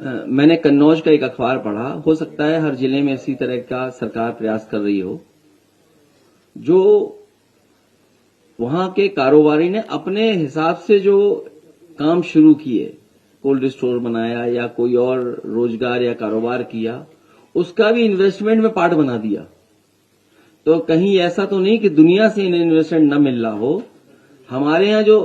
मैंने कन्नौज का एक अखबार पढ़ा, हो सकता है हर जिले में इसी तरह का सरकार प्रयास कर रही हो, जो वहां के कारोबारी ने अपने हिसाब से जो काम शुरू किए, कोल्ड स्टोर बनाया या कोई और रोजगार या कारोबार किया, उसका भी इन्वेस्टमेंट में पार्ट बना दिया। तो कहीं ऐसा तो नहीं कि दुनिया से इन्हें इन्वेस्टमेंट न मिल रहा हो। हमारे यहाँ जो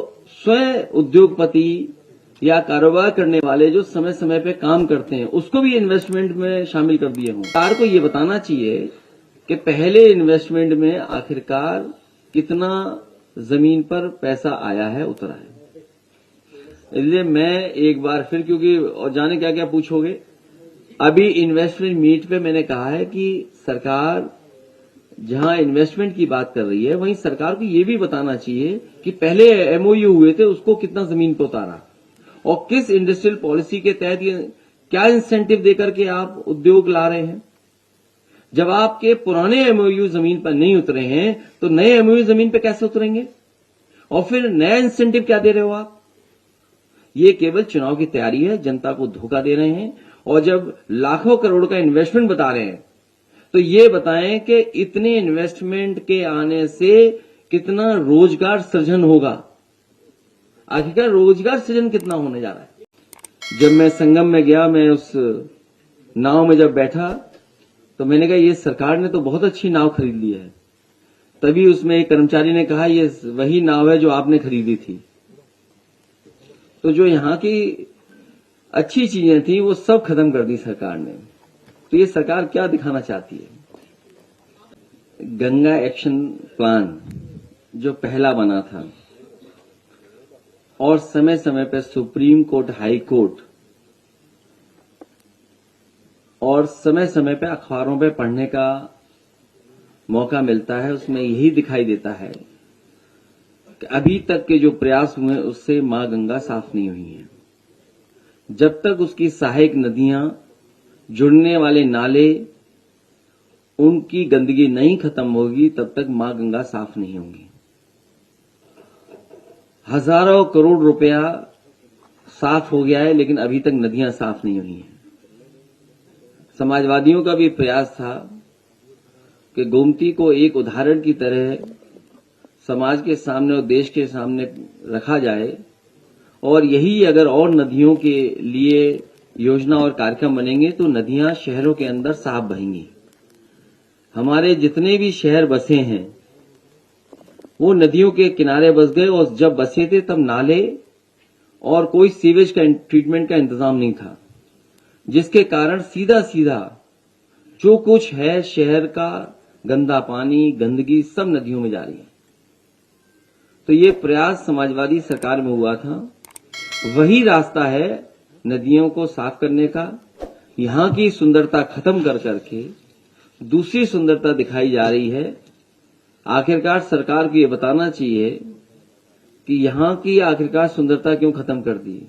स्वयं उद्योगपति या कारोबार करने वाले जो समय समय पे काम करते हैं, उसको भी इन्वेस्टमेंट में शामिल कर दिए हों। सरकार को ये बताना चाहिए कि पहले इन्वेस्टमेंट में आखिरकार कितना जमीन पर पैसा आया है, उतरा है। इसलिए मैं एक बार फिर, क्योंकि और जाने क्या क्या पूछोगे, अभी इन्वेस्टमेंट मीट पे मैंने कहा है कि सरकार जहां इन्वेस्टमेंट की बात कर रही है, वहीं सरकार को ये भी बताना चाहिए कि पहले एमओयू हुए थे, उसको कितना जमीन पर उतारा और किस इंडस्ट्रियल पॉलिसी के तहत ये क्या इंसेंटिव देकर के आप उद्योग ला रहे हैं। जब आपके पुराने एमओयू जमीन पर नहीं उतरे हैं, तो नए एमओयू जमीन पर कैसे उतरेंगे? और फिर नया इंसेंटिव क्या दे रहे हो आप? ये केवल चुनाव की तैयारी है, जनता को धोखा दे रहे हैं। और जब लाखों करोड़ का इन्वेस्टमेंट बता रहे हैं, तो ये बताएं कि इतने इन्वेस्टमेंट के आने से कितना रोजगार सृजन होगा। आखिरकार रोजगार सृजन कितना होने जा रहा है? जब मैं संगम में गया, मैं उस नाव में जब बैठा, तो मैंने कहा ये सरकार ने तो बहुत अच्छी नाव खरीद ली है। तभी उसमें एक कर्मचारी ने कहा ये वही नाव है जो आपने खरीदी थी। तो जो यहां की अच्छी चीजें थी वो सब खत्म कर दी सरकार ने। तो ये सरकार क्या दिखाना चाहती है? गंगा एक्शन प्लान जो पहला बना था और समय समय पर सुप्रीम कोर्ट, हाई कोर्ट और समय समय पर अखबारों में पढ़ने का मौका मिलता है, उसमें यही दिखाई देता है कि अभी तक के जो प्रयास हुए उससे मां गंगा साफ नहीं हुई है। जब तक उसकी सहायक नदियां, जुड़ने वाले नाले, उनकी गंदगी नहीं खत्म होगी, तब तक मां गंगा साफ नहीं होंगी। हजारों करोड़ रुपया साफ हो गया है, लेकिन अभी तक नदियां साफ नहीं हुई हैं। समाजवादियों का भी प्रयास था कि गोमती को एक उदाहरण की तरह समाज के सामने और देश के सामने रखा जाए, और यही अगर और नदियों के लिए योजना और कार्यक्रम बनेंगे तो नदियां शहरों के अंदर साफ बहेंगी। हमारे जितने भी शहर बसे हैं वो नदियों के किनारे बस गए, और जब बसे थे तब नाले और कोई सीवेज का ट्रीटमेंट का इंतजाम नहीं था, जिसके कारण सीधा सीधा जो कुछ है शहर का गंदा पानी, गंदगी सब नदियों में जा रही है। तो ये प्रयास समाजवादी सरकार में हुआ था, वही रास्ता है नदियों को साफ करने का। यहां की सुंदरता खत्म कर करके दूसरी सुंदरता दिखाई जा रही है। आखिरकार सरकार को ये बताना चाहिए कि यहां की आखिरकार सुंदरता क्यों खत्म कर दी।